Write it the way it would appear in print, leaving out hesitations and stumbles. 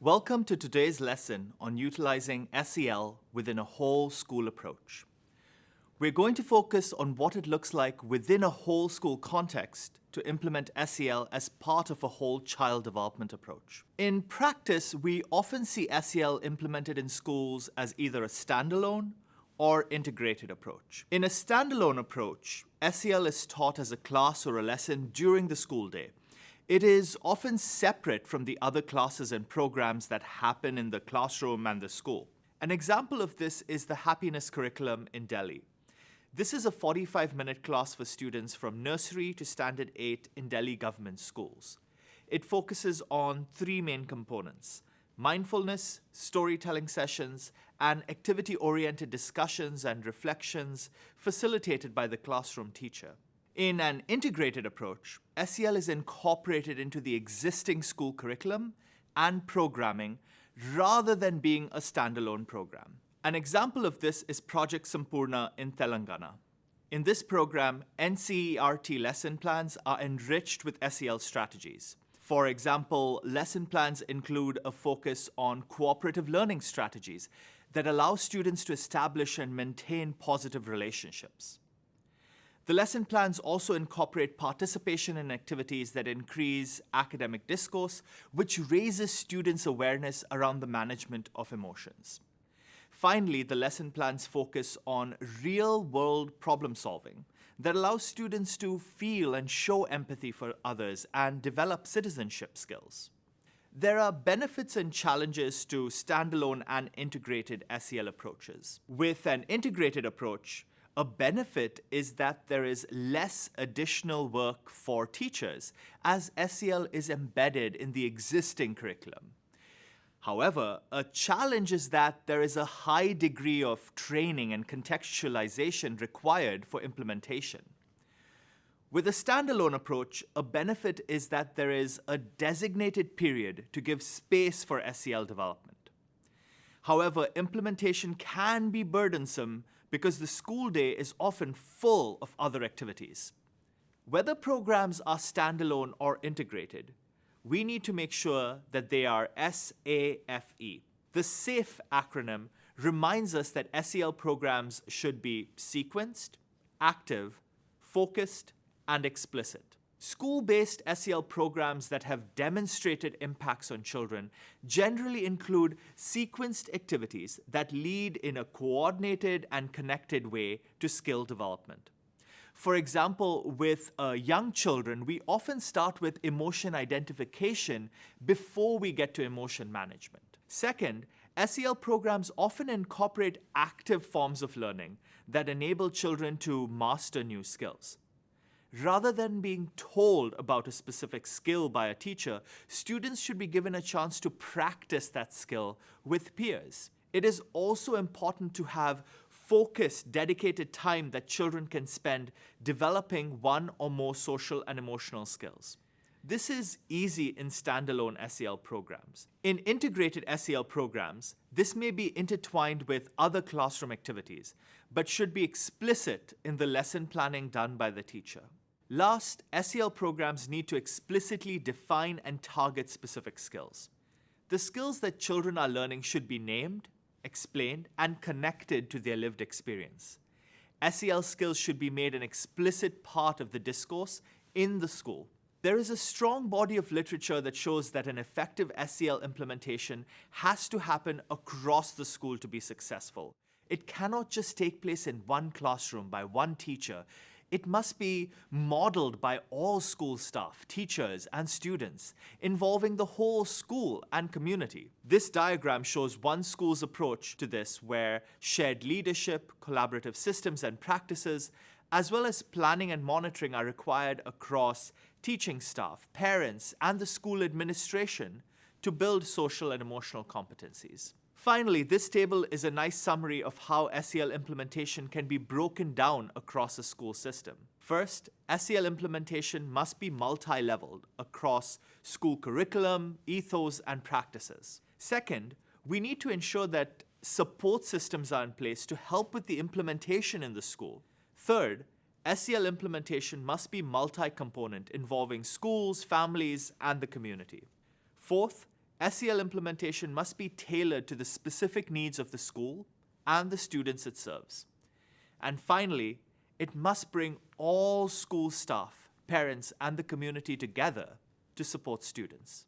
Welcome to today's lesson on utilizing SEL within a whole school approach. We're going to focus on what it looks like within a whole school context to implement SEL as part of a whole child development approach. In practice, we often see SEL implemented in schools as either a standalone or integrated approach. In a standalone approach, SEL is taught as a class or a lesson during the school day. It is often separate from the other classes and programs that happen in the classroom and the school. An example of this is the Happiness Curriculum in Delhi. This is a 45-minute class for students from nursery to standard 8 in Delhi government schools. It focuses on three main components: mindfulness, storytelling sessions, and activity-oriented discussions and reflections facilitated by the classroom teacher. In an integrated approach, SEL is incorporated into the existing school curriculum and programming rather than being a standalone program. An example of this is Project Sampurna in Telangana. In this program, NCERT lesson plans are enriched with SEL strategies. For example, lesson plans include a focus on cooperative learning strategies that allow students to establish and maintain positive relationships. The lesson plans also incorporate participation in activities that increase academic discourse, which raises students' awareness around the management of emotions. Finally, the lesson plans focus on real-world problem solving that allows students to feel and show empathy for others and develop citizenship skills. There are benefits and challenges to standalone and integrated SEL approaches. With an integrated approach, a benefit is that there is less additional work for teachers as SEL is embedded in the existing curriculum. However, a challenge is that there is a high degree of training and contextualization required for implementation. With a standalone approach, a benefit is that there is a designated period to give space for SEL development. However, implementation can be burdensome because the school day is often full of other activities. Whether programs are standalone or integrated, we need to make sure that they are SAFE. The SAFE acronym reminds us that SEL programs should be sequenced, active, focused, and explicit. School-based SEL programs that have demonstrated impacts on children generally include sequenced activities that lead in a coordinated and connected way to skill development. For example, with young children, we often start with emotion identification before we get to emotion management. Second, SEL programs often incorporate active forms of learning that enable children to master new skills. Rather than being told about a specific skill by a teacher, students should be given a chance to practice that skill with peers. It is also important to have focused, dedicated time that children can spend developing one or more social and emotional skills. This is easy in standalone SEL programs. In integrated SEL programs, this may be intertwined with other classroom activities, but should be explicit in the lesson planning done by the teacher. Last, SEL programs need to explicitly define and target specific skills. The skills that children are learning should be named, explained, and connected to their lived experience. SEL skills should be made an explicit part of the discourse in the school. There is a strong body of literature that shows that an effective SEL implementation has to happen across the school to be successful. It cannot just take place in one classroom by one teacher. It must be modeled by all school staff, teachers, and students, involving the whole school and community. This diagram shows one school's approach to this, where shared leadership, collaborative systems and practices, as well as planning and monitoring are required across teaching staff, parents, and the school administration to build social and emotional competencies. Finally, this table is a nice summary of how SEL implementation can be broken down across a school system. First, SEL implementation must be multi-leveled across school curriculum, ethos, and practices. Second, we need to ensure that support systems are in place to help with the implementation in the school. Third, SEL implementation must be multi-component, involving schools, families, and the community. Fourth, SEL implementation must be tailored to the specific needs of the school and the students it serves. And finally, it must bring all school staff, parents, and the community together to support students.